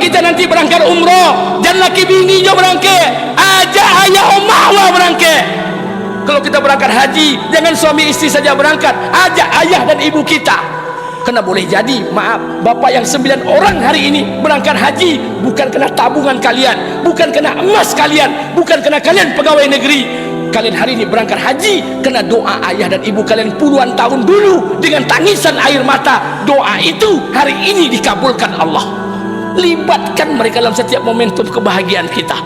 kita nanti berangkat umroh, dan laki bini juga berangkat, ajak ayah omah wa berangkat. Kalau kita berangkat haji, jangan suami istri saja berangkat, ajak ayah dan ibu kita. Karena boleh jadi, maaf, bapak yang 9 orang hari ini berangkat haji bukan kena tabungan kalian, bukan kena emas kalian, bukan kena kalian pegawai negeri. Kalian hari ini berangkat haji kena doa ayah dan ibu kalian puluhan tahun dulu dengan tangisan air mata. Doa itu hari ini dikabulkan Allah. Libatkan mereka dalam setiap momentum kebahagiaan kita.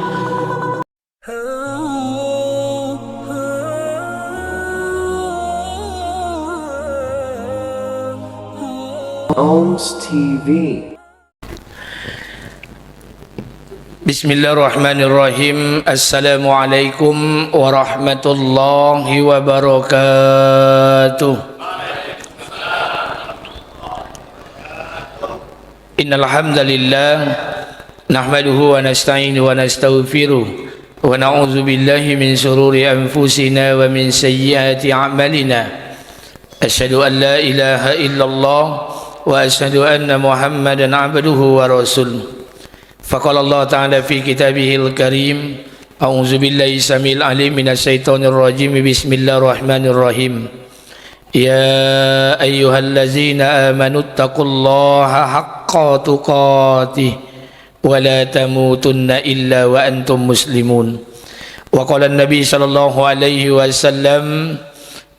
OWNS TV. Bismillahirrahmanirrahim. Assalamualaikum warahmatullahi wabarakatuh. Innal hamdalillah nahmaduhu wa nasta'inuhu wa nastaghfiruh wa na'udzu billahi min shururi anfusina wa min sayyiati a'malina. Asyhadu an la ilaha illallah wa asyhadu anna Muhammadan abduhu wa rasuluh. Faqala Allah Ta'ala fi kitabihil karim, a'udzu billahi samil alim minasyaitonir rajim, bismillahirrahmanirrahim. Ya ayyuhallazina amanu taqullaha haqqa tuqatih wa la tamutunna illa wa antum muslimun. Wa qala an-nabi sallallahu alaihi wasallam,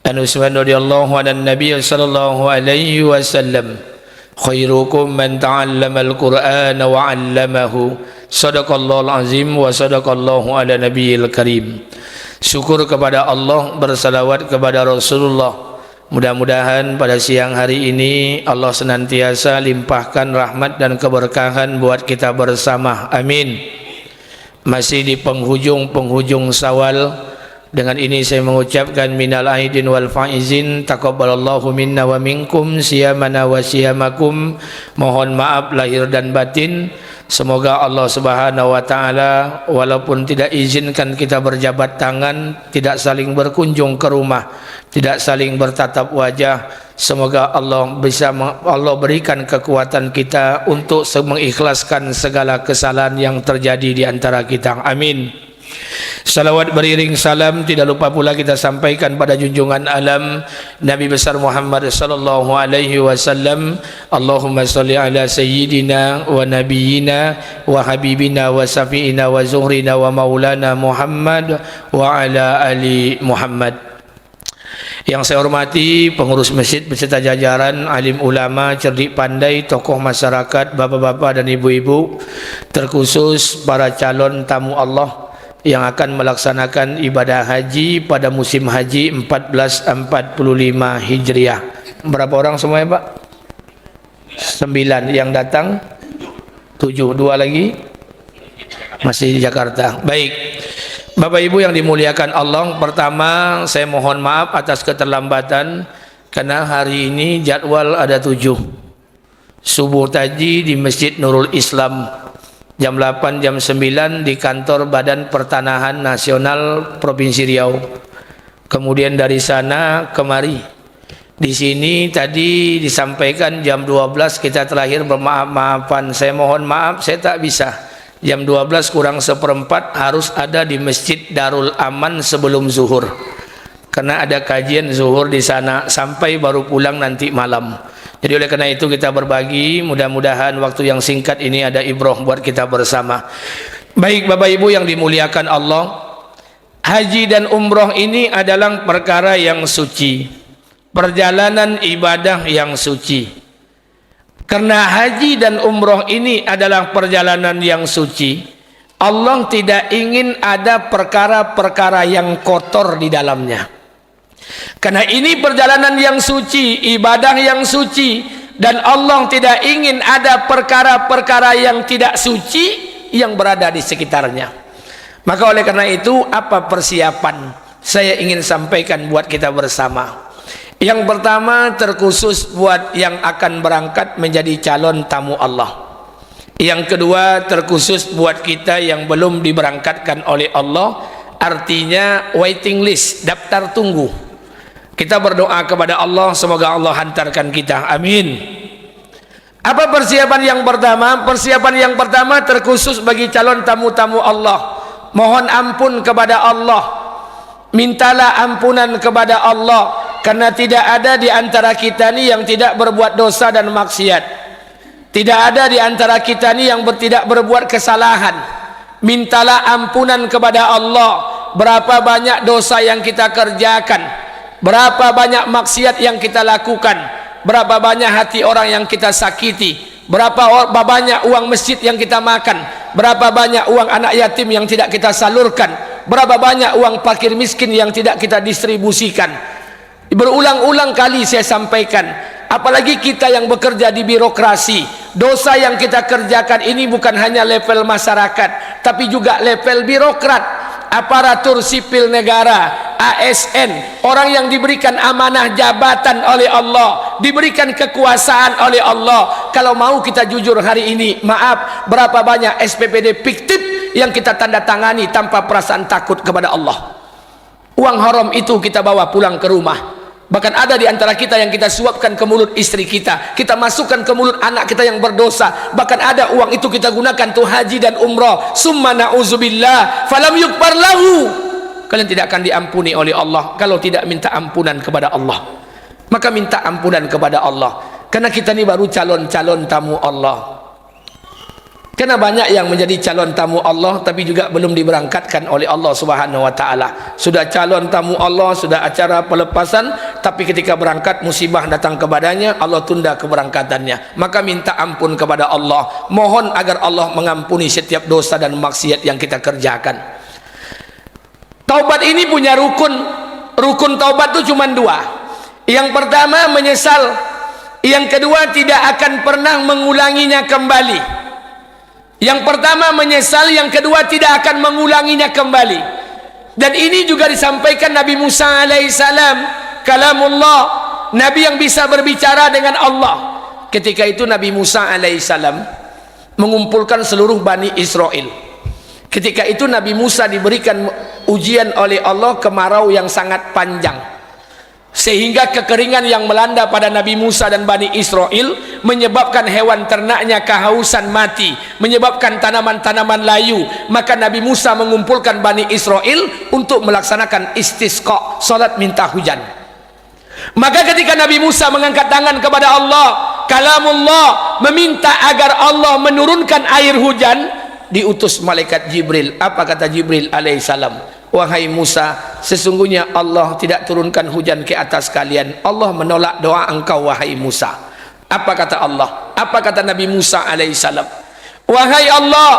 an Utsman radhiyallahu anhu nabi sallallahu alaihi wasallam, khairukum man ta'allama al-Qur'ana wa 'allamahu. Shadaqallahul azim wa shadaqallahu ala nabiyil karim. Syukur kepada Allah, bersalawat kepada Rasulullah. Mudah-mudahan pada siang hari ini Allah senantiasa limpahkan rahmat dan keberkahan buat kita bersama. Amin. Masih di penghujung Syawal. Dengan ini saya mengucapkan minal aidin wal faizin, taqabbalallahu minna wa minkum siyamana wa siyamakum. Mohon maaf lahir dan batin. Semoga Allah Subhanahu wa taala walaupun tidak izinkan kita berjabat tangan, tidak saling berkunjung ke rumah, tidak saling bertatap wajah, semoga Allah berikan kekuatan kita untuk mengikhlaskan segala kesalahan yang terjadi di antara kita. Amin. Salawat beriring salam tidak lupa pula kita sampaikan pada junjungan alam Nabi besar Muhammad sallallahu alaihi wasallam. Allahumma shalli ala sayyidina wa nabiyyina wa habibina wa safiina wa zuhrina wa maulana Muhammad wa ala ali Muhammad. Yang saya hormati pengurus masjid beserta jajaran, alim ulama, cerdik pandai, tokoh masyarakat, bapak-bapak dan ibu-ibu, terkhusus para calon tamu Allah yang akan melaksanakan ibadah haji pada musim haji 1445 Hijriah. Berapa orang semuanya, Pak? 9 yang datang, 7, 2 lagi masih di Jakarta. Baik, Bapak Ibu yang dimuliakan Allah, pertama saya mohon maaf atas keterlambatan karena hari ini jadwal ada 7 subuh tadi di Masjid Nurul Islam, jam 8, jam 9 di kantor Badan Pertanahan Nasional Provinsi Riau. Kemudian dari sana kemari. Di sini tadi disampaikan jam 12 kita terakhir bermaaf-maafan. Saya mohon maaf, saya tak bisa. Jam 12 kurang seperempat harus ada di Masjid Darul Aman sebelum zuhur. Karena ada kajian zuhur di sana, sampai baru pulang nanti malam. Jadi oleh karena itu kita berbagi, mudah-mudahan waktu yang singkat ini ada ibrah buat kita bersama. Baik Bapak Ibu yang dimuliakan Allah, haji dan umroh ini adalah perkara yang suci, perjalanan ibadah yang suci. Karena haji dan umroh ini adalah perjalanan yang suci, Allah tidak ingin ada perkara-perkara yang kotor di dalamnya. Karena ini perjalanan yang suci, ibadah yang suci, dan Allah tidak ingin ada perkara-perkara yang tidak suci yang berada di sekitarnya. Maka oleh karena itu, apa persiapan saya ingin sampaikan buat kita bersama. Yang pertama terkhusus buat yang akan berangkat menjadi calon tamu Allah. Yang kedua terkhusus buat kita yang belum diberangkatkan oleh Allah, artinya waiting list, daftar tunggu. Kita berdoa kepada Allah, semoga Allah hantarkan kita. Amin. Apa persiapan yang pertama? Persiapan yang pertama terkhusus bagi calon tamu-tamu Allah. Mohon ampun kepada Allah. Mintalah ampunan kepada Allah, karena tidak ada di antara kita ni yang tidak berbuat dosa dan maksiat. Tidak ada di antara kita ni yang tidak berbuat kesalahan. Mintalah ampunan kepada Allah. Berapa banyak dosa yang kita kerjakan, berapa banyak maksiat yang kita lakukan, berapa banyak hati orang yang kita sakiti, berapa banyak uang masjid yang kita makan, berapa banyak uang anak yatim yang tidak kita salurkan, berapa banyak uang fakir miskin yang tidak kita distribusikan. Berulang-ulang kali saya sampaikan, apalagi kita yang bekerja di birokrasi, dosa yang kita kerjakan ini bukan hanya level masyarakat, tapi juga level birokrat, aparatur sipil negara, ASN, orang yang diberikan amanah jabatan oleh Allah, diberikan kekuasaan oleh Allah. Kalau mau kita jujur hari ini, maaf, berapa banyak SPPD fiktif yang kita tanda tangani tanpa perasaan takut kepada Allah. Uang haram itu kita bawa pulang ke rumah. Bahkan ada di antara kita yang kita suapkan ke mulut istri kita, kita masukkan ke mulut anak kita yang berdosa. Bahkan ada uang itu kita gunakan untuk haji dan umrah. Summa na'udzubillah falam yukbar lahu. Kalian tidak akan diampuni oleh Allah kalau tidak minta ampunan kepada Allah. Maka minta ampunan kepada Allah, karena kita ni baru calon-calon tamu Allah. Karena banyak yang menjadi calon tamu Allah tapi juga belum diberangkatkan oleh Allah Subhanahu wa taala. Sudah calon tamu Allah, sudah acara pelepasan, tapi ketika berangkat musibah datang kepadanya, Allah tunda keberangkatannya. Maka minta ampun kepada Allah. Mohon agar Allah mengampuni setiap dosa dan maksiat yang kita kerjakan. Taubat ini punya rukun. Rukun taubat itu cuma dua. Yang pertama menyesal, yang kedua tidak akan pernah mengulanginya kembali. Yang pertama menyesal, yang kedua tidak akan mengulanginya kembali. Dan ini juga disampaikan Nabi Musa alaihissalam, kalamullah, Nabi yang bisa berbicara dengan Allah. Ketika itu Nabi Musa alaihissalam mengumpulkan seluruh Bani Israel. Ketika itu Nabi Musa diberikan ujian oleh Allah, kemarau yang sangat panjang, sehingga kekeringan yang melanda pada Nabi Musa dan Bani Israel menyebabkan hewan ternaknya kehausan mati, menyebabkan tanaman-tanaman layu. Maka Nabi Musa mengumpulkan Bani Israel untuk melaksanakan istisqa, salat minta hujan. Maka ketika Nabi Musa mengangkat tangan kepada Allah, kalamullah, meminta agar Allah menurunkan air hujan, diutus malaikat Jibril. Apa kata Jibril alaihissalam? Wahai Musa, sesungguhnya Allah tidak turunkan hujan ke atas kalian. Allah menolak doa engkau wahai Musa. Apa kata Allah? Apa kata Nabi Musa alaihissalam? Wahai Allah,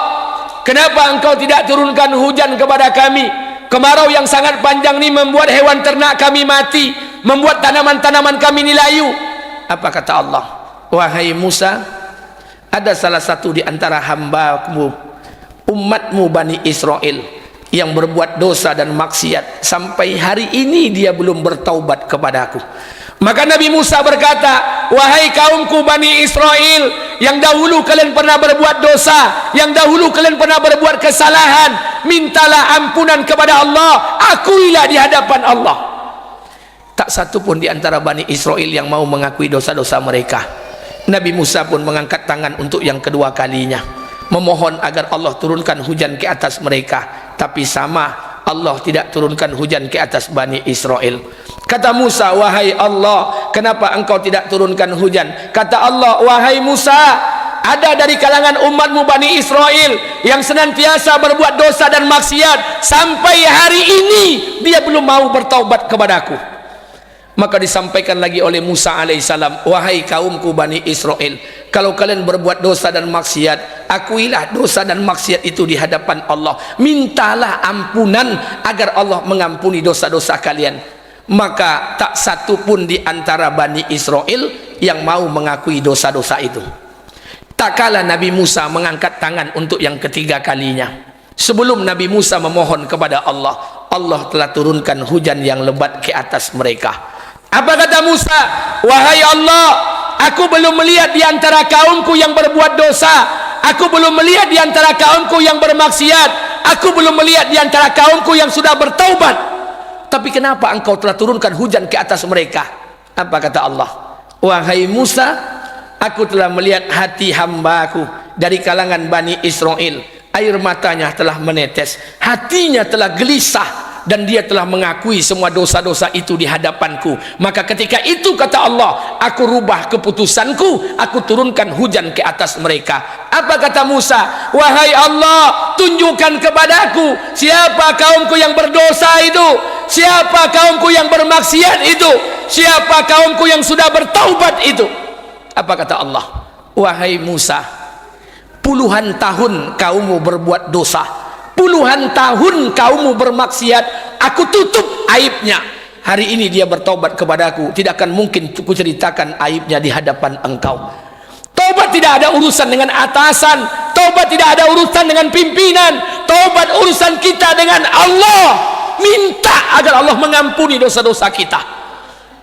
kenapa engkau tidak turunkan hujan kepada kami? Kemarau yang sangat panjang ini membuat hewan ternak kami mati, membuat tanaman-tanaman kami ini layu. Apa kata Allah? Wahai Musa, ada salah satu di antara hambamu, umatmu Bani Israel, yang berbuat dosa dan maksiat sampai hari ini dia belum bertaubat kepadaku. Maka Nabi Musa berkata, wahai kaumku Bani Israel, yang dahulu kalian pernah berbuat dosa, yang dahulu kalian pernah berbuat kesalahan, mintalah ampunan kepada Allah, akuilah di hadapan Allah. Tak satu pun di antara Bani Israel yang mau mengakui dosa-dosa mereka. Nabi Musa pun mengangkat tangan untuk yang kedua kalinya, memohon agar Allah turunkan hujan ke atas mereka. Tapi sama, Allah tidak turunkan hujan ke atas Bani Israel. Kata Musa, wahai Allah, kenapa engkau tidak turunkan hujan? Kata Allah, wahai Musa, ada dari kalangan umatmu Bani Israel yang senantiasa berbuat dosa dan maksiat, sampai hari ini dia belum mau bertaubat kepadaku. Maka disampaikan lagi oleh Musa alaihissalam, wahai kaumku Bani Israel, kalau kalian berbuat dosa dan maksiat, akuilah dosa dan maksiat itu di hadapan Allah. Mintalah ampunan agar Allah mengampuni dosa-dosa kalian. Maka tak satu pun di antara Bani Israel yang mau mengakui dosa-dosa itu. Tak kala Nabi Musa mengangkat tangan untuk yang ketiga kalinya, sebelum Nabi Musa memohon kepada Allah, Allah telah turunkan hujan yang lebat ke atas mereka. Apa kata Musa? Wahai Allah, aku belum melihat di antara kaumku yang berbuat dosa, aku belum melihat di antara kaumku yang bermaksiat, aku belum melihat di antara kaumku yang sudah bertaubat. Tapi kenapa engkau telah turunkan hujan ke atas mereka? Apa kata Allah? Wahai Musa, Aku telah melihat hati hambaku dari kalangan Bani Israel. Air matanya telah menetes, hatinya telah gelisah, dan dia telah mengakui semua dosa-dosa itu di hadapanku. Maka ketika itu, kata Allah, aku rubah keputusanku, aku turunkan hujan ke atas mereka. Apa kata Musa? Wahai Allah, tunjukkan kepadaku siapa kaumku yang berdosa itu, siapa kaumku yang bermaksiat itu, siapa kaumku yang sudah bertaubat itu. Apa kata Allah? Wahai Musa, puluhan tahun kaummu berbuat dosa, puluhan tahun kaummu bermaksiat, aku tutup aibnya. Hari ini dia bertaubat kepadaku, tidak akan mungkin ku ceritakan aibnya di hadapan engkau. Taubat tidak ada urusan dengan atasan, taubat tidak ada urusan dengan pimpinan, taubat urusan kita dengan Allah. Minta agar Allah mengampuni dosa-dosa kita.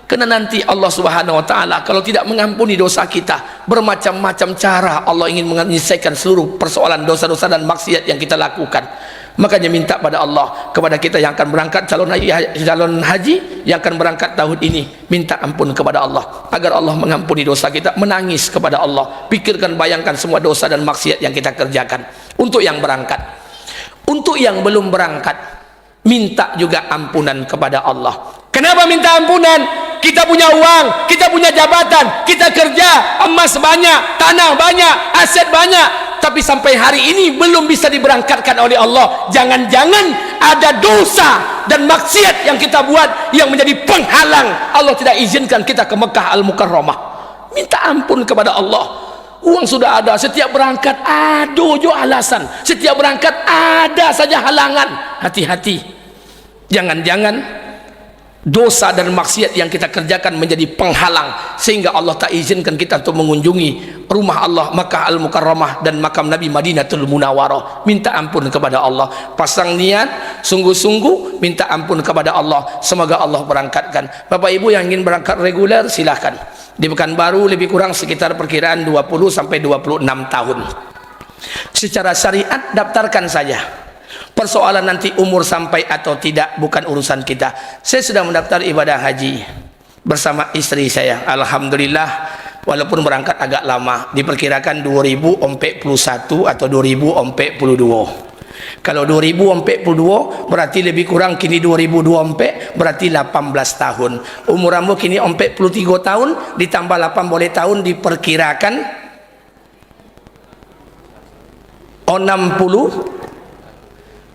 Karena nanti Allah Subhanahu wa taala kalau tidak mengampuni dosa kita, bermacam-macam cara Allah ingin menyelesaikan seluruh persoalan dosa-dosa dan maksiat yang kita lakukan. Makanya minta pada Allah, kepada kita yang akan berangkat calon haji yang akan berangkat tahun ini, minta ampun kepada Allah agar Allah mengampuni dosa kita. Menangis kepada Allah, pikirkan, bayangkan semua dosa dan maksiat yang kita kerjakan. Untuk yang berangkat, untuk yang belum berangkat, minta juga ampunan kepada Allah. Kenapa minta ampunan? Kita punya uang, kita punya jabatan, kita kerja, emas banyak, tanah banyak, aset banyak, tapi sampai hari ini belum bisa diberangkatkan oleh Allah. Jangan-jangan ada dosa dan maksiat yang kita buat yang menjadi penghalang Allah tidak izinkan kita ke Mekah Al-Mukarramah. Minta ampun kepada Allah. Uang sudah ada, setiap berangkat ada jo alasan, setiap berangkat ada saja halangan. Hati-hati, jangan-jangan dosa dan maksiat yang kita kerjakan menjadi penghalang sehingga Allah tak izinkan kita untuk mengunjungi rumah Allah Makkah Al-Mukarramah dan makam Nabi Madinatul Munawwarah. Minta ampun kepada Allah, pasang niat sungguh-sungguh, minta ampun kepada Allah. Semoga Allah berangkatkan. Bapak Ibu yang ingin berangkat reguler silahkan. Di Pekanbaru lebih kurang sekitar perkiraan 20 sampai 26 tahun. Secara syariat daftarkan saja. Persoalan nanti umur sampai atau tidak bukan urusan kita. Saya sudah mendaftar ibadah haji bersama istri saya. Alhamdulillah, walaupun berangkat agak lama, diperkirakan 2041 atau 2042. Kalau 2042 berarti lebih kurang kini 2024 berarti 18 tahun. Umur ambo kini 43 tahun ditambah 8 boleh tahun diperkirakan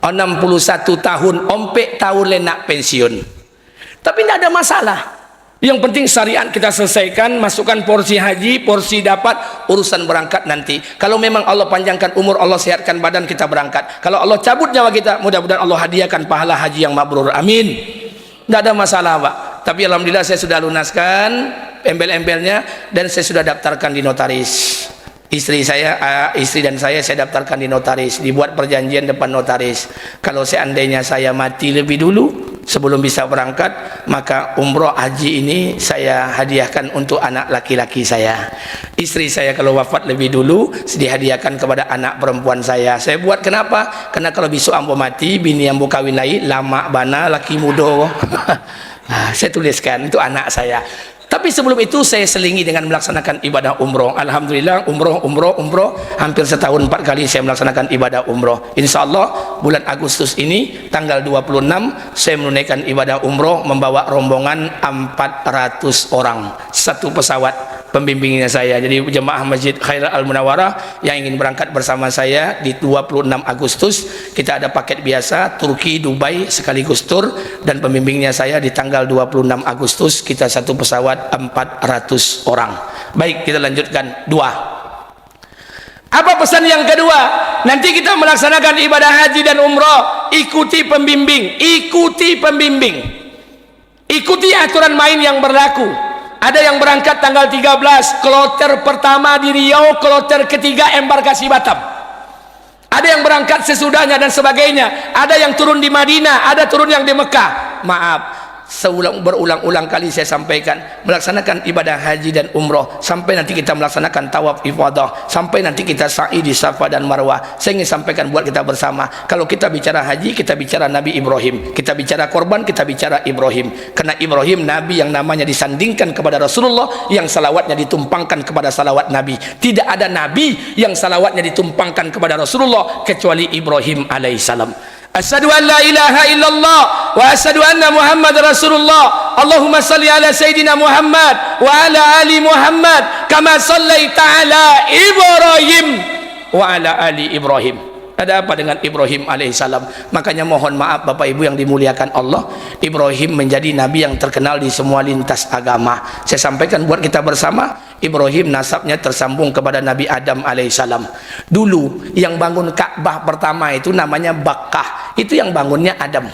61 tahun, ompek tahun lenak pensiun. Tapi tidak ada masalah. Yang penting syariat kita selesaikan, masukkan porsi haji, porsi dapat, urusan berangkat nanti. Kalau memang Allah panjangkan umur, Allah sehatkan badan, kita berangkat. Kalau Allah cabut nyawa kita, mudah-mudahan Allah hadiahkan pahala haji yang mabrur. Amin. Tidak ada masalah, Pak. Tapi alhamdulillah saya sudah lunaskan embel-embelnya dan saya sudah daftarkan di notaris. Istri dan saya daftarkan di notaris, dibuat perjanjian depan notaris. Kalau seandainya saya mati lebih dulu sebelum bisa berangkat, maka umroh haji ini saya hadiahkan untuk anak laki-laki saya. Istri saya kalau wafat lebih dulu dihadiahkan kepada anak perempuan saya. Saya buat kenapa? Karena kalau besok ambo mati, bini ambo kawin lagi, lama bana laki muda. Saya tuliskan itu anak saya. Tapi sebelum itu saya selingi dengan melaksanakan ibadah umroh. Alhamdulillah umroh hampir setahun 4 kali saya melaksanakan ibadah umroh. InsyaAllah bulan Agustus ini tanggal 26 saya menunaikan ibadah umroh membawa rombongan 400 orang, satu pesawat. Pembimbingnya saya, jadi jemaah Masjid Khairul Al-Munawwarah yang ingin berangkat bersama saya di 26 Agustus kita ada paket biasa Turki, Dubai sekaligus tur, dan pembimbingnya saya di tanggal 26 Agustus kita satu pesawat 400 orang. Baik, kita lanjutkan. Apa pesan yang kedua? Nanti kita melaksanakan ibadah haji dan umrah, ikuti pembimbing, ikuti aturan main yang berlaku. Ada yang berangkat tanggal 13, kloter pertama di Riau, kloter ketiga embarkasi Batam. Ada yang berangkat sesudahnya dan sebagainya. Ada yang turun di Madinah, ada turun yang di Mekah. Maaf, berulang-ulang kali saya sampaikan, melaksanakan ibadah haji dan umroh, sampai nanti kita melaksanakan tawaf ifadah, sampai nanti kita sa'i di Safa dan Marwah. Saya ingin sampaikan buat kita bersama, kalau kita bicara haji, kita bicara Nabi Ibrahim, kita bicara korban, kita bicara Ibrahim. Karena Ibrahim Nabi yang namanya disandingkan kepada Rasulullah, yang salawatnya ditumpangkan kepada salawat Nabi. Tidak ada Nabi yang salawatnya ditumpangkan kepada Rasulullah kecuali Ibrahim alaihissalam. Asyhadu an la ilaha illallah wa asyhadu anna Muhammad Rasulullah. Allahumma salli ala Sayyidina Muhammad wa ala ali Muhammad kama sallaita ala Ibrahim wa ala ali Ibrahim. Ada apa dengan Ibrahim alaihissalam? Makanya mohon maaf Bapak Ibu yang dimuliakan Allah, Ibrahim menjadi Nabi yang terkenal di semua lintas agama. Saya sampaikan buat kita bersama, Ibrahim nasabnya tersambung kepada Nabi Adam alaihissalam. Dulu yang bangun Ka'bah pertama itu namanya Bakkah, itu yang bangunnya Adam.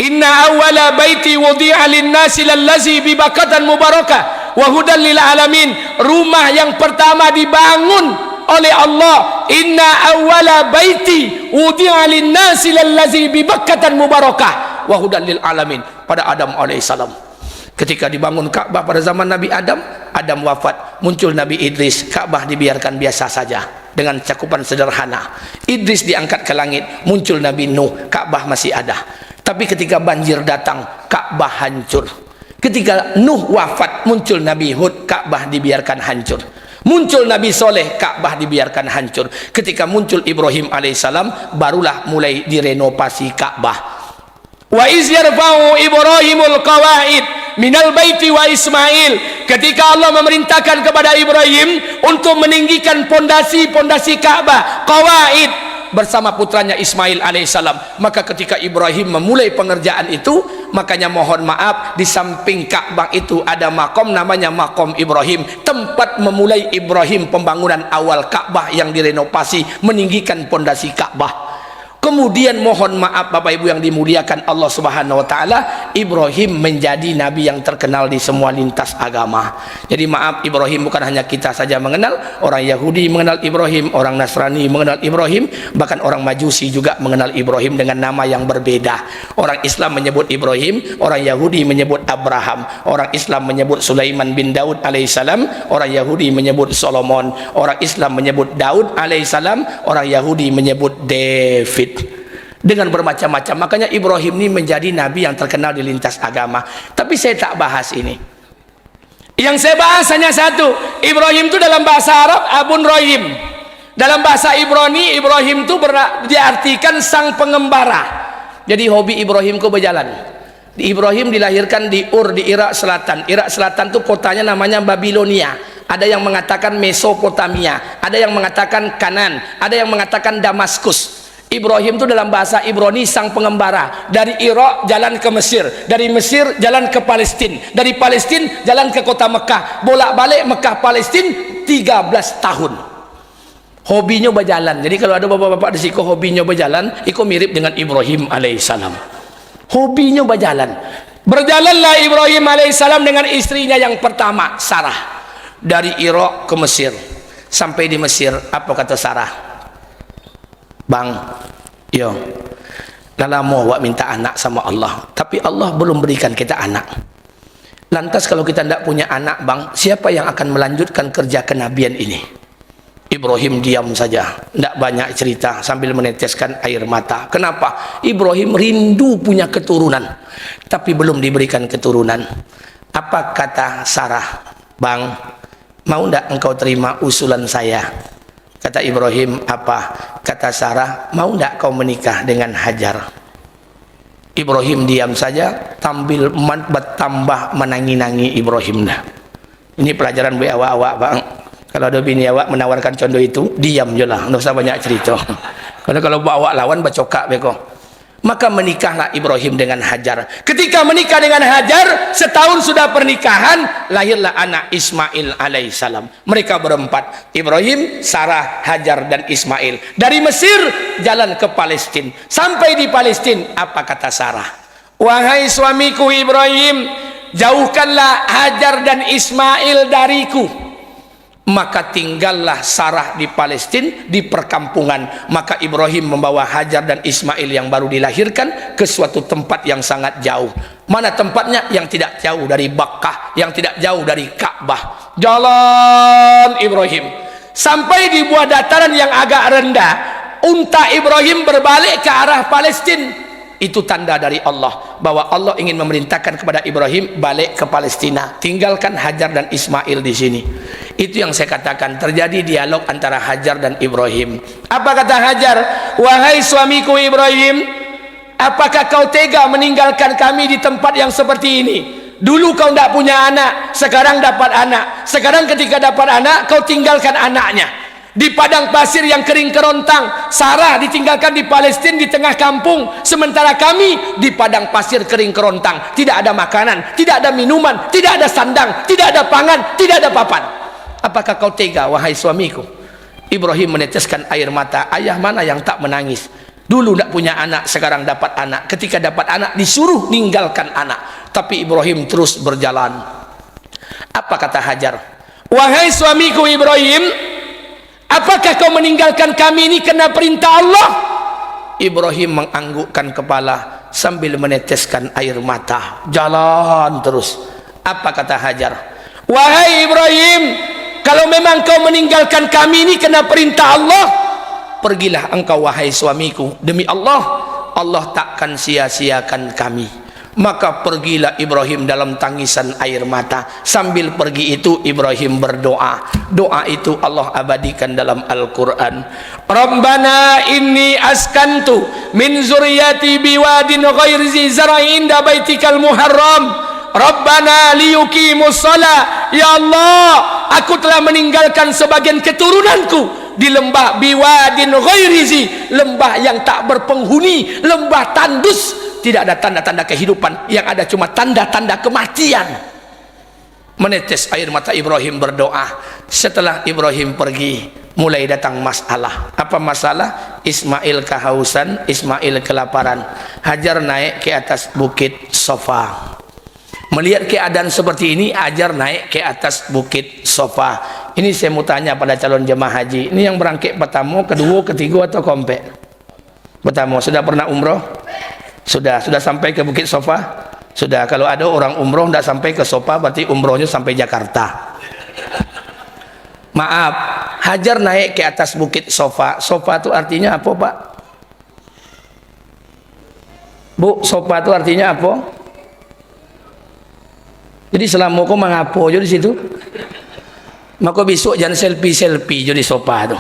Inna awwala baiti wudi'a lin-nasi lallazi bi Bakkatan mubarakah wa hudan lil alamin. Rumah yang pertama dibangun oleh Allah, inna awwala baiti wudi'a lin-nasi lallazi bi Bakkatan mubarakah wa hudan lil alamin, pada Adam alaihissalam. Ketika dibangun Ka'bah pada zaman Nabi Adam, Adam wafat, muncul Nabi Idris, Ka'bah dibiarkan biasa saja dengan cakupan sederhana. Idris diangkat ke langit, muncul Nabi Nuh, Ka'bah masih ada. Tapi ketika banjir datang, Ka'bah hancur. Ketika Nuh wafat, muncul Nabi Hud, Ka'bah dibiarkan hancur. Muncul Nabi Soleh, Ka'bah dibiarkan hancur. Ketika muncul Ibrahim alaihissalam, barulah mulai direnovasi Ka'bah. Wa iz yarfa'u Ibrahimul qawaid minal baiti wa Ismail. Ketika Allah memerintahkan kepada Ibrahim untuk meninggikan pondasi-pondasi Ka'bah, qawaid, bersama putranya Ismail alaihissalam, maka ketika Ibrahim memulai pengerjaan itu, makanya mohon maaf, di samping Ka'bah itu ada makom namanya makom Ibrahim, tempat memulai Ibrahim pembangunan awal Ka'bah yang direnovasi, meninggikan pondasi Ka'bah. Kemudian mohon maaf Bapak Ibu yang dimuliakan Allah Subhanahu wa taala, Ibrahim menjadi nabi yang terkenal di semua lintas agama. Jadi maaf, Ibrahim bukan hanya kita saja mengenal, orang Yahudi mengenal Ibrahim, orang Nasrani mengenal Ibrahim, bahkan orang Majusi juga mengenal Ibrahim dengan nama yang berbeda. Orang Islam menyebut Ibrahim, orang Yahudi menyebut Abraham, orang Islam menyebut Sulaiman bin Daud alaihissalam, orang Yahudi menyebut Solomon, orang Islam menyebut Daud alaihissalam, orang Yahudi menyebut David, dengan bermacam-macam. Makanya Ibrahim ini menjadi nabi yang terkenal di lintas agama. Tapi saya tak bahas ini. Yang saya bahas hanya satu. Ibrahim itu dalam bahasa Arab Abun Rohim. Dalam bahasa Ibrani, Ibrahim itu diartikan sang pengembara. Jadi hobi Ibrahim itu berjalan. Ibrahim dilahirkan di Ur, di Irak Selatan. Irak Selatan itu kotanya namanya Babilonia. Ada yang mengatakan Mesopotamia, ada yang mengatakan Kanan, ada yang mengatakan Damaskus. Ibrahim itu dalam bahasa Ibrani sang pengembara. Dari Irak jalan ke Mesir, dari Mesir jalan ke Palestina, dari Palestina jalan ke kota Mekah, bolak-balik Mekah Palestina 13 tahun. Hobinya berjalan. Jadi kalau ada bapak-bapak di situ hobinya berjalan, itu mirip dengan Ibrahim alaihissalam. Hobinya berjalan. Berjalanlah Ibrahim alaihissalam dengan istrinya yang pertama, Sarah. Dari Irak ke Mesir. Sampai di Mesir, apa kata Sarah? Bang, yo, lama wak minta anak sama Allah, tapi Allah belum berikan kita anak. Lantas kalau kita tidak punya anak, bang, siapa yang akan melanjutkan kerja kenabian ini? Ibrahim diam saja, tidak banyak cerita sambil meneteskan air mata. Kenapa? Ibrahim rindu punya keturunan, tapi belum diberikan keturunan. Apa kata Sarah? Bang, mau tidak engkau terima usulan saya? Kata Ibrahim, apa? Kata Sarah, mau tidak kau menikah dengan Hajar? Ibrahim diam saja, tampil bertambah menangi-nangi Ibrahim dah. Ini pelajaran buat awak-awak, bang. Kalau ada bini awak menawarkan contoh itu, diam je lah, tidak usah banyak cerita. Karena kalau awak lawan, bacokak beko. Maka menikahlah Ibrahim dengan Hajar. Ketika menikah dengan Hajar, setahun sudah pernikahan, lahirlah anak Ismail alaihissalam. Mereka berempat, Ibrahim, Sarah, Hajar, dan Ismail. Dari Mesir jalan ke Palestina. Sampai di Palestina, apa kata Sarah? Wahai suamiku Ibrahim, jauhkanlah Hajar dan Ismail dariku. Maka tinggallah Sarah di Palestina, di perkampungan. Maka Ibrahim membawa Hajar dan Ismail yang baru dilahirkan ke suatu tempat yang sangat jauh. Mana tempatnya? Yang tidak jauh dari Bakkah, yang tidak jauh dari Ka'bah. Jalan Ibrahim sampai di buah dataran yang agak rendah. Unta Ibrahim berbalik ke arah Palestina. Itu tanda dari Allah bahwa Allah ingin memerintahkan kepada Ibrahim balik ke Palestina, tinggalkan Hajar dan Ismail di sini. Itu yang saya katakan, terjadi dialog antara Hajar dan Ibrahim. Apa kata Hajar? Wahai suamiku Ibrahim, apakah kau tega meninggalkan kami di tempat yang seperti ini? Dulu kau tidak punya anak, sekarang dapat anak. Sekarang ketika dapat anak, kau tinggalkan anaknya di padang pasir yang kering kerontang. Sarah ditinggalkan di Palestina di tengah kampung, sementara kami di padang pasir kering kerontang. Tidak ada makanan, tidak ada minuman, tidak ada sandang, tidak ada pangan, tidak ada papan. Apakah kau tega wahai suamiku? Ibrahim meneteskan air mata. Ayah mana yang tak menangis? Dulu tidak punya anak, sekarang dapat anak. Ketika dapat anak disuruh ninggalkan anak, tapi Ibrahim terus berjalan. Apa kata Hajar? Wahai suamiku Ibrahim, apakah kau meninggalkan kami ini kena perintah Allah? Ibrahim menganggukkan kepala sambil meneteskan air mata. Jalan terus. Apa kata Hajar? Wahai Ibrahim, kalau memang kau meninggalkan kami ini kena perintah Allah, pergilah engkau wahai suamiku. Demi Allah, Allah takkan sia-siakan kami. Maka pergilah Ibrahim dalam tangisan air mata. Sambil pergi itu Ibrahim berdoa. Doa itu Allah abadikan dalam Al-Quran. Rabbana inni askantu min zuriyati biwadin ghairi zi zara'in inda baitikal muharram Rabbana liyuqimus shalah. Ya Allah, aku telah meninggalkan sebagian keturunanku di lembah biwadin ghairi zi, lembah yang tak berpenghuni, lembah tandus. Tidak ada tanda-tanda kehidupan, yang ada cuma tanda-tanda kematian. Menetes air mata Ibrahim berdoa. Setelah Ibrahim pergi, mulai datang masalah. Apa masalah? Ismail kehausan, Ismail kelaparan. Hajar naik ke atas bukit Sofa. Melihat keadaan seperti ini, Hajar naik ke atas bukit Sofa. Ini saya mau tanya pada calon jemaah haji. Ini yang berangkat pertama, kedua, ketiga atau kompak? Pertama, sudah pernah umroh? Sudah sampai ke bukit Sofa? Sudah. Kalau ada orang umroh tidak sampai ke Sofa, berarti umrohnya sampai Jakarta. Maaf, Hajar naik ke atas bukit Sofa. Sofa itu artinya apa, Pak? Bu, Sofa itu artinya apa? Jadi selama kau mengapo aja di situ, maka besok jangan selfie jadi Sofa itu.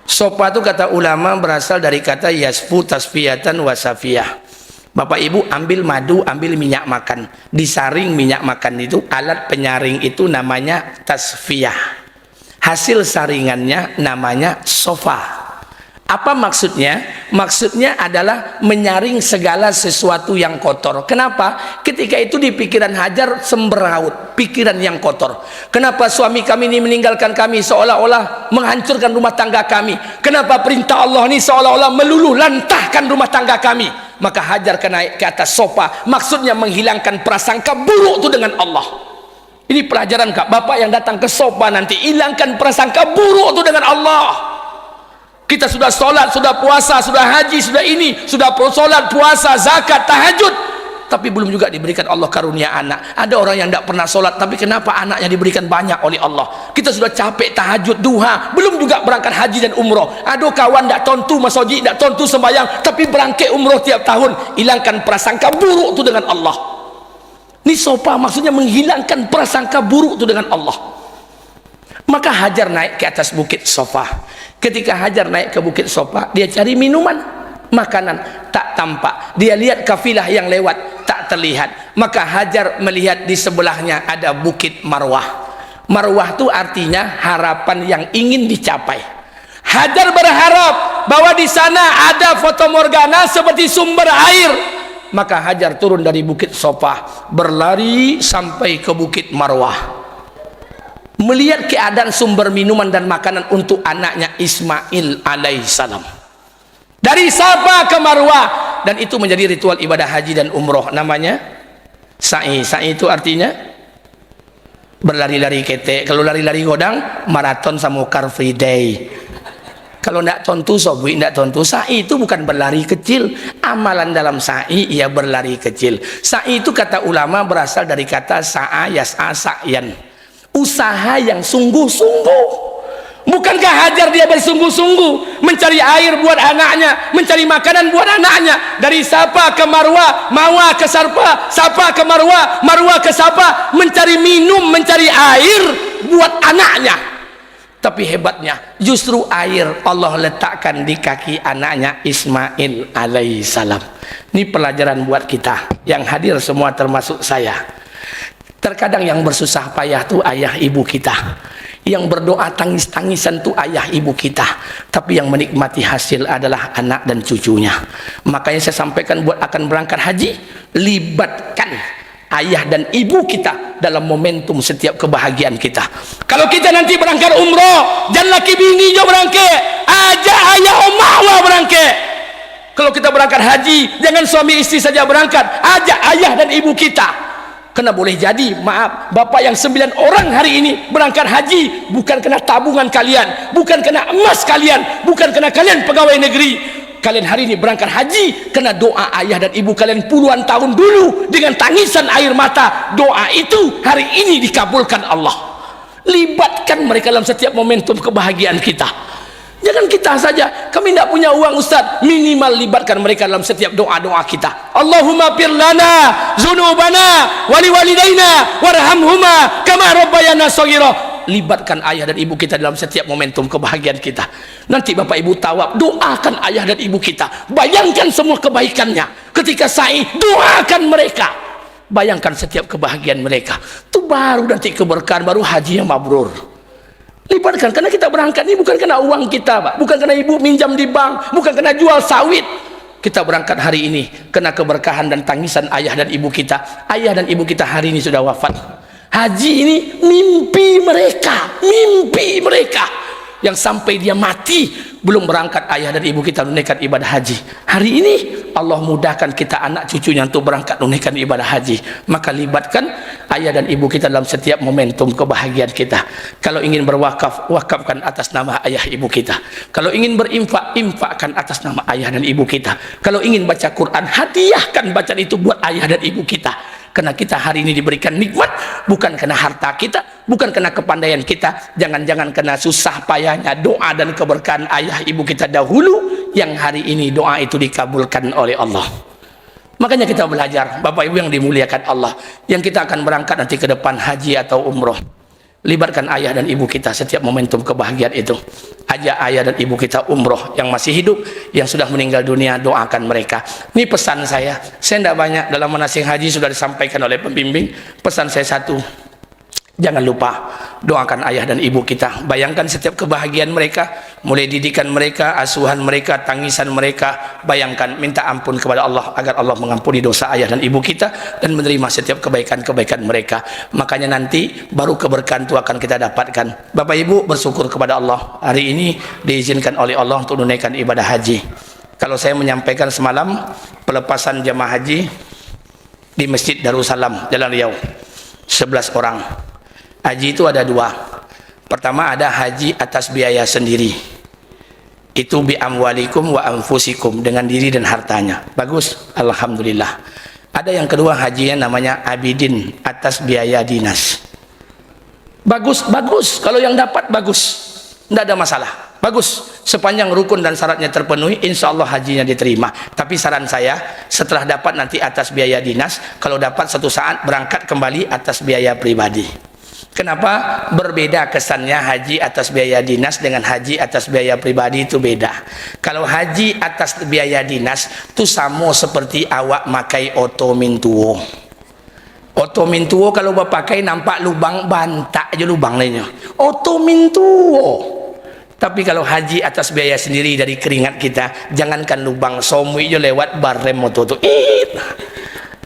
Sofa itu kata ulama berasal dari kata yasfu tasfiyatan wasafiyah. Bapak ibu ambil madu, ambil minyak makan, disaring minyak makan itu, alat penyaring itu namanya tasfiyah. Hasil saringannya namanya sofa. Apa maksudnya? Maksudnya adalah menyaring segala sesuatu yang kotor. Kenapa? Ketika itu di pikiran Hajar semberaut, pikiran yang kotor. Kenapa suami kami ini meninggalkan kami seolah-olah menghancurkan rumah tangga kami? Kenapa perintah Allah ini seolah-olah meluluh lantahkan rumah tangga kami? Maka Hajar naik ke atas sofa, maksudnya menghilangkan prasangka buruk itu dengan Allah. Ini pelajaran Kak, Bapak yang datang ke sofa nanti, hilangkan prasangka buruk itu dengan Allah. Kita sudah sholat, sudah puasa, sudah haji, sudah ini, sudah sholat, puasa, zakat, tahajud, tapi belum juga diberikan Allah karunia anak. Ada orang yang tidak pernah sholat, tapi kenapa anaknya diberikan banyak oleh Allah? Kita sudah capek tahajud, duha, belum juga berangkat haji dan umroh. Ada kawan tidak tontu masjid, tidak tontu sembahyang, tapi berangkat umroh tiap tahun. Hilangkan prasangka buruk itu dengan Allah. Ini sofa maksudnya menghilangkan prasangka buruk itu dengan Allah. Maka Hajar naik ke atas bukit Sofa. Ketika Hajar naik ke bukit Sofa, dia cari minuman, makanan, tak tampak. Dia lihat kafilah yang lewat, tak terlihat. Maka Hajar melihat di sebelahnya ada bukit Marwah. Marwah itu artinya harapan yang ingin dicapai. Hajar berharap bahwa di sana ada fatamorgana seperti sumber air. Maka Hajar turun dari bukit Sofa, berlari sampai ke bukit Marwah, melihat keadaan sumber minuman dan makanan untuk anaknya Ismail alaihissalam. Dari Safa ke Marwah, dan itu menjadi ritual ibadah haji dan umroh, namanya sa'i. Sa'i itu artinya berlari-lari ketek. Kalau lari-lari godang, maraton sama car free day. Kalau tidak contoh sobui, tidak contoh sa'i itu bukan berlari kecil. Amalan dalam sa'i ia berlari kecil. Sa'i itu kata ulama berasal dari kata sa'a yas'a sa'yan. Usaha yang sungguh-sungguh. Bukankah Hajar dia bersungguh-sungguh mencari air buat anaknya, mencari makanan buat anaknya, dari Safa ke Marwah, Marwah ke Safa, Safa ke Marwah, Marwah ke Safa, mencari minum, mencari air buat anaknya. Tapi hebatnya justru air Allah letakkan di kaki anaknya Ismail alaihissalam. Ini pelajaran buat kita yang hadir semua termasuk saya. Terkadang yang bersusah payah tuh ayah ibu kita, yang berdoa tangis-tangisan tuh ayah ibu kita, tapi yang menikmati hasil adalah anak dan cucunya. Makanya saya sampaikan buat akan berangkat haji, libatkan ayah dan ibu kita dalam momentum setiap kebahagiaan kita. Kalau kita nanti berangkat umroh, jangan laki bini jo berangkat, ajak ayah omah berangkat. Kalau kita berangkat haji, jangan suami istri saja berangkat, ajak ayah dan ibu kita. Karena boleh jadi, maaf, bapak yang 9 orang hari ini berangkat haji bukan kena tabungan kalian, bukan kena emas kalian, bukan kena kalian pegawai negeri. Kalian hari ini berangkat haji kena doa ayah dan ibu kalian puluhan tahun dulu dengan tangisan air mata. Doa itu hari ini dikabulkan Allah. Libatkan mereka dalam setiap momentum kebahagiaan kita. Jangan kita saja, kami tidak punya uang Ustaz, minimal libatkan mereka dalam setiap doa-doa kita. Allahumma fir lana dzunubana wali walidaina warhamhuma kama rabbayana shaghira. Libatkan ayah dan ibu kita dalam setiap momentum kebahagiaan kita. Nanti bapak ibu tawaf, doakan ayah dan ibu kita, bayangkan semua kebaikannya. Ketika sa'i, doakan mereka, bayangkan setiap kebahagiaan mereka. Itu baru nanti keberkahan, baru haji yang mabrur. Libatkan, karena kita berangkat ini bukan kena uang kita, Pak, bukan kena ibu minjam di bank, bukan kena jual sawit. Kita berangkat hari ini kena keberkahan dan tangisan ayah dan ibu kita. Ayah dan ibu kita hari ini sudah wafat. Haji ini mimpi mereka yang sampai dia mati belum berangkat ayah dan ibu kita menunaikan ibadah haji. Hari ini Allah mudahkan kita anak cucunya untuk berangkat menunaikan ibadah haji. Maka libatkan ayah dan ibu kita dalam setiap momentum kebahagiaan kita. Kalau ingin berwakaf, wakafkan atas nama ayah ibu kita. Kalau ingin berinfak, infakkan atas nama ayah dan ibu kita. Kalau ingin baca Quran, hadiahkan bacaan itu buat ayah dan ibu kita. Karena kita hari ini diberikan nikmat bukan kena harta kita, bukan kena kepandaian kita, jangan-jangan kena susah payahnya doa dan keberkahan ayah ibu kita dahulu yang hari ini doa itu dikabulkan oleh Allah. Makanya kita belajar, Bapak Ibu yang dimuliakan Allah, yang kita akan berangkat nanti ke depan haji atau umroh, libatkan ayah dan ibu kita setiap momentum kebahagiaan itu. Ajak ayah dan ibu kita umroh, yang masih hidup, yang sudah meninggal dunia, doakan mereka. Ini pesan saya tidak banyak dalam manasik haji, sudah disampaikan oleh pembimbing. Pesan saya satu, jangan lupa doakan ayah dan ibu kita. Bayangkan setiap kebahagiaan mereka, mulai didikan mereka, asuhan mereka, tangisan mereka. Bayangkan, minta ampun kepada Allah agar Allah mengampuni dosa ayah dan ibu kita dan menerima setiap kebaikan-kebaikan mereka. Makanya nanti baru keberkahan itu akan kita dapatkan. Bapak Ibu bersyukur kepada Allah, hari ini diizinkan oleh Allah untuk menunaikan ibadah haji. Kalau saya menyampaikan semalam pelepasan jamaah haji di Masjid Darussalam Jalan Riau, 11 orang. Haji itu ada dua. Pertama ada haji atas biaya sendiri, itu bi amwalikum wa anfusikum, dengan diri dan hartanya. Bagus, alhamdulillah. Ada yang kedua haji yang namanya abidin, atas biaya dinas. Bagus, bagus. Kalau yang dapat bagus, tidak ada masalah. Bagus, sepanjang rukun dan syaratnya terpenuhi, insya Allah hajinya diterima. Tapi saran saya, setelah dapat nanti atas biaya dinas, kalau dapat satu saat berangkat kembali atas biaya pribadi. Kenapa? Berbeda kesannya haji atas biaya dinas dengan haji atas biaya pribadi, itu beda. Kalau haji atas biaya dinas itu sama seperti awak makai oto mintuo. Oto mintuo kalau bapak pakai nampak lubang, bantak aja lubang lainnya. Oto mintuo. Tapi kalau haji atas biaya sendiri dari keringat kita, jangankan lubang, somui aja lewat barem moto itu.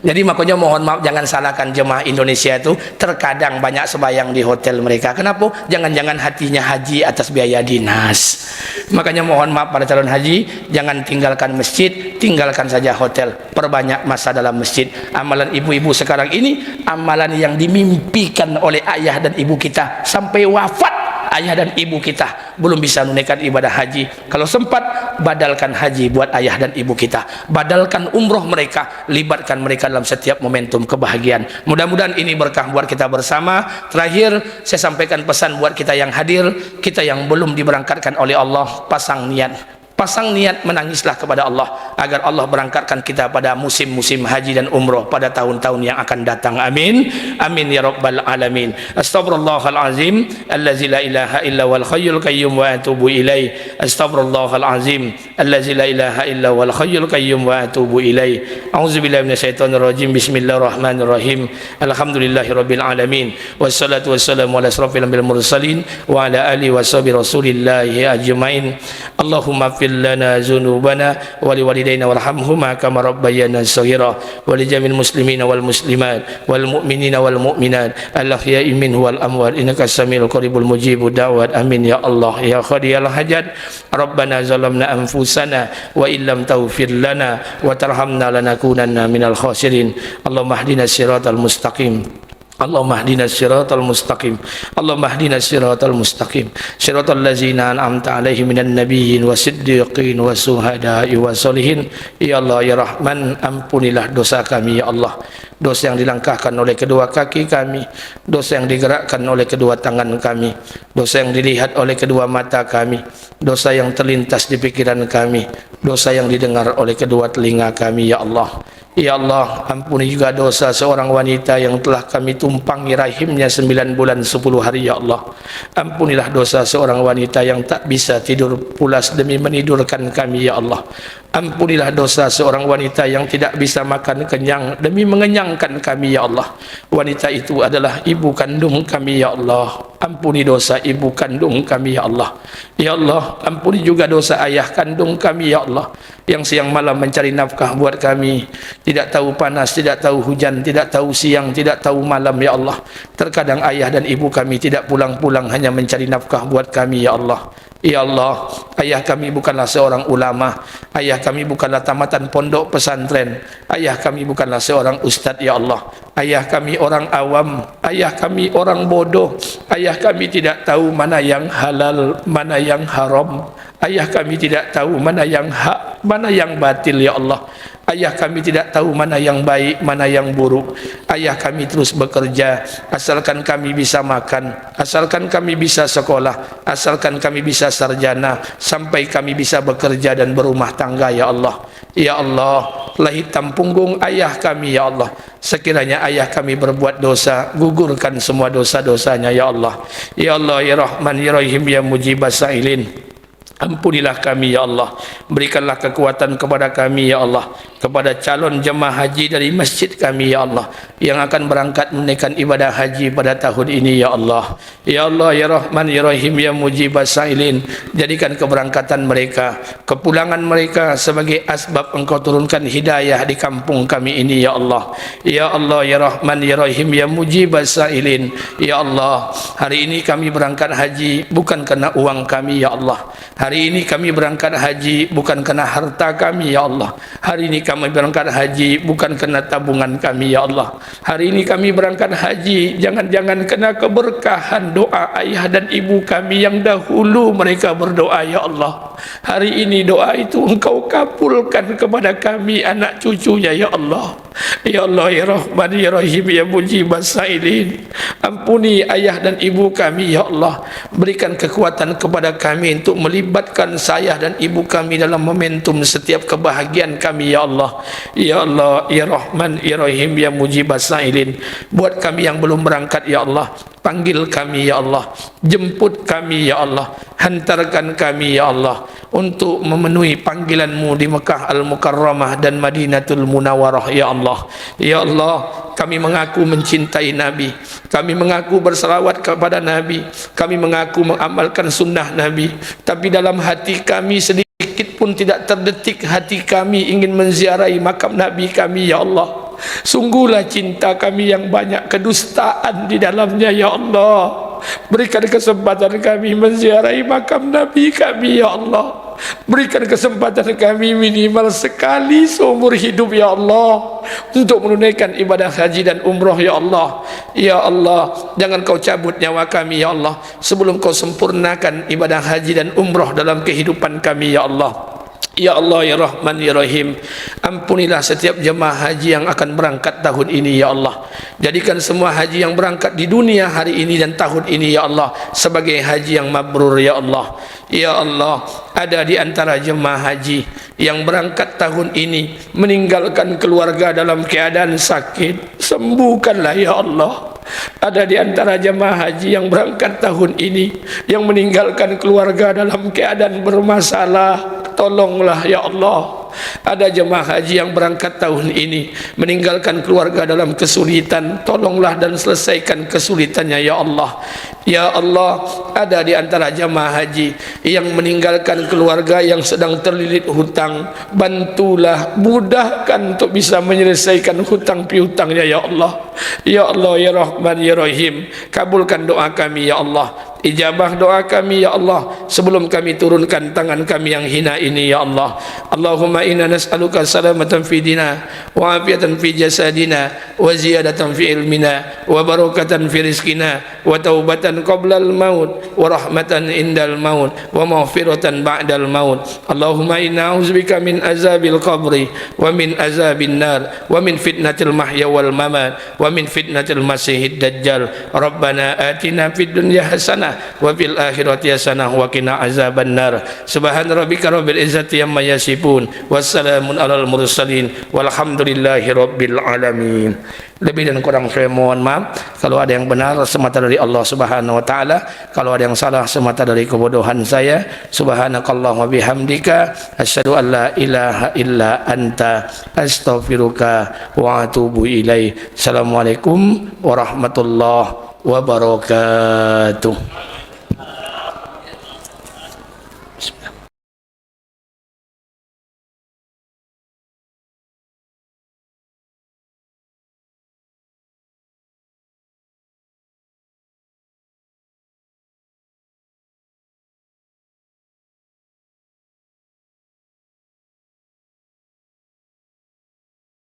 Jadi makanya mohon maaf, jangan salahkan jemaah Indonesia itu terkadang banyak sembahyang di hotel mereka. Kenapa? Jangan-jangan hatinya haji atas biaya dinas. Makanya mohon maaf pada calon haji, jangan tinggalkan masjid, tinggalkan saja hotel. Perbanyak masa dalam masjid. Amalan ibu-ibu sekarang ini, amalan yang dimimpikan oleh ayah dan ibu kita sampai wafat. Ayah dan ibu kita belum bisa menunaikan ibadah haji. Kalau sempat, badalkan haji buat ayah dan ibu kita. Badalkan umroh mereka, libatkan mereka dalam setiap momentum kebahagiaan. Mudah-mudahan ini berkah buat kita bersama. Terakhir, saya sampaikan pesan buat kita yang hadir, kita yang belum diberangkatkan oleh Allah, pasang niat. Pasang niat, menangislah kepada Allah agar Allah berangkatkan kita pada musim-musim haji dan umroh pada tahun-tahun yang akan datang. Amin. Amin ya rabbal alamin. Astaghfirullahalazim allazi la ilaha illa wal hayyul qayyum wa atubu ilaih. Astaghfirullahalazim allazi la ilaha illa wal hayyul qayyum wa atubu ilaih. A'udzubillahi minasyaitonir rajim. Bismillahirrahmanirrahim. Alhamdulillahirabbil alamin. Wassalatu wassalamu ala asrofil anbiya'il mursalin wa ala alihi washabihi rasulillahi ajmain. Allahumma lana zunubana wa liwalidayna warhamhuma kama rabbayana shaghira wa li jamil muslimina wal muslimat wal mu'minina wal mu'minat al ahya'i minhu wal amwat innaka samiul qaribul mujibud da'wat. Amin ya Allah ya qadiyal hajat. Rabbana zalamna anfusana wa illam taghfir lana wa tarhamna lanakunanna minal khasirin. Allahumma hdina siratal mustaqim. Allahumma hdina siratal mustaqim. Allahumma hdina siratal mustaqim. Siratal ladzina an'amta 'alaihim minan nabiyyin wasiddiqin wasuhada'i wasolihin. Ya Allah ya Rahman, ampunilah dosa kami ya Allah. Dosa yang dilangkahkan oleh kedua kaki kami, dosa yang digerakkan oleh kedua tangan kami, dosa yang dilihat oleh kedua mata kami, dosa yang terlintas di pikiran kami, dosa yang didengar oleh kedua telinga kami ya Allah. Ya Allah, ampuni juga dosa seorang wanita yang telah kami tumpangi rahimnya 9 bulan 10 hari ya Allah. Ampunilah dosa seorang wanita yang tak bisa tidur pulas demi menidurkan kami ya Allah. Ampunilah dosa seorang wanita yang tidak bisa makan kenyang demi mengenyangkan kami ya Allah. Wanita itu adalah ibu kandung kami ya Allah. Ampuni dosa ibu kandung kami ya Allah. Ya Allah, ampuni juga dosa ayah kandung kami ya Allah, yang siang malam mencari nafkah buat kami, tidak tahu panas, tidak tahu hujan, tidak tahu siang, tidak tahu malam ya Allah. Terkadang ayah dan ibu kami tidak pulang-pulang hanya mencari nafkah buat kami ya Allah. Ya Allah, ayah kami bukanlah seorang ulama, ayah kami bukanlah tamatan pondok pesantren, ayah kami bukanlah seorang ustadz ya Allah. Ayah kami orang awam, ayah kami orang bodoh, ayah kami tidak tahu mana yang halal, mana yang haram. Ayah kami tidak tahu mana yang hak, mana yang batil ya Allah. Ayah kami tidak tahu mana yang baik, mana yang buruk. Ayah kami terus bekerja, asalkan kami bisa makan, asalkan kami bisa sekolah, asalkan kami bisa sarjana, sampai kami bisa bekerja dan berumah tangga ya Allah. Ya Allah, telah hitam punggung ayah kami ya Allah. Sekiranya ayah kami berbuat dosa, gugurkan semua dosa-dosanya ya Allah. Ya Allah ya Rahman ya Rahim ya Mujibas Sa'ilin. Ampunilah kami ya Allah, berikanlah kekuatan kepada kami ya Allah, kepada calon jemaah haji dari masjid kami ya Allah, yang akan berangkat menunaikan ibadah haji pada tahun ini ya Allah. Ya Allah ya Rahman ya Rahim ya Mujibas Sa'ilin, jadikan keberangkatan mereka, kepulangan mereka sebagai asbab Engkau turunkan hidayah di kampung kami ini ya Allah. Ya Allah ya Rahman ya Rahim ya Mujibas Sa'ilin. Ya Allah, hari ini kami berangkat haji bukan karena uang kami ya Allah. Hari ini kami berangkat haji bukan karena harta kami ya Allah. Hari ini kami berangkat haji bukan karena tabungan kami ya Allah. Hari ini kami berangkat haji jangan-jangan karena keberkahan doa ayah dan ibu kami yang dahulu mereka berdoa ya Allah. Hari ini doa itu Engkau kabulkan kepada kami anak cucunya ya Allah. Ya Allah ya Rahman ya Rahim ya Mujibas Sa'ilin. Ampuni ayah dan ibu kami ya Allah. Berikan kekuatan kepada kami untuk melibatkan saya dan ibu kami dalam momentum setiap kebahagiaan kami ya Allah. Ya Allah ya Rahman ya Rahim ya Mujibas Sa'ilin. Buat kami yang belum berangkat ya Allah, panggil kami ya Allah, jemput kami ya Allah, hantarkan kami ya Allah untuk memenuhi panggilan-Mu di Mekah Al-Mukarramah dan Madinatul Munawwarah ya Allah. Ya Allah, kami mengaku mencintai Nabi, kami mengaku berselawat kepada Nabi, kami mengaku mengamalkan sunnah Nabi, tapi dalam hati kami sedikit pun tidak terdetik hati kami ingin menziarahi makam Nabi kami ya Allah. Sungguhlah cinta kami yang banyak kedustaan di dalamnya ya Allah. Berikan kesempatan kami menziarahi makam Nabi kami ya Allah. Berikan kesempatan kami minimal sekali seumur hidup ya Allah untuk menunaikan ibadah haji dan umrah ya Allah. Ya Allah, jangan kau cabut nyawa kami ya Allah sebelum kau sempurnakan ibadah haji dan umrah dalam kehidupan kami ya Allah. Ya Allah ya Rahman ya Rahim, ampunilah setiap jemaah haji yang akan berangkat tahun ini ya Allah. Jadikan semua haji yang berangkat di dunia hari ini dan tahun ini ya Allah sebagai haji yang mabrur ya Allah. Ya Allah, ada di antara jemaah haji yang berangkat tahun ini meninggalkan keluarga dalam keadaan sakit, sembuhkanlah ya Allah. Ada di antara jemaah haji yang berangkat tahun ini yang meninggalkan keluarga dalam keadaan bermasalah, tolonglah ya Allah. Ada jemaah haji yang berangkat tahun ini meninggalkan keluarga dalam kesulitan, tolonglah dan selesaikan kesulitannya ya Allah. Ya Allah, ada di antara jemaah haji yang meninggalkan keluarga yang sedang terlilit hutang, bantulah, mudahkan untuk bisa menyelesaikan hutang piutangnya ya Allah. Ya Allah ya Rahman ya Rahim, kabulkan doa kami ya Allah. Ijabah doa kami ya Allah sebelum kami turunkan tangan kami yang hina ini ya Allah. Allahumma inna nas'aluka salamatan fi dina wa afiatan fi jasadina wa ziyadatan fi ilmina wa barakatan fi rizkina wa taubatan qabla al-maut wa rahmatan indal maut wa maghfiratan ba'dal maut. Allahumma inna a'udzubika min azabil qabri wa min azabin nar wa min fitnatil mahya wal mamat wa min fitnatil masihid dajjal. Rabbana atina fid dunya hasanah wa fil akhirati hasanah wa qina azaban nar. Subhana rabbika rabbil izzati amma yasifun wassalamun alal mursalin walhamdulillahi rabbil alamin. Lebih dan kurang saya mohon maaf. Kalau ada yang benar semata dari Allah Subhanahu wa taala, kalau ada yang salah semata dari kebodohan saya. Subhanakallahumma bihamdika asyhadu an la ilaha illa anta astaghfiruka wa atubu ilaik. Assalamualaikum warahmatullahi wabarakatuh.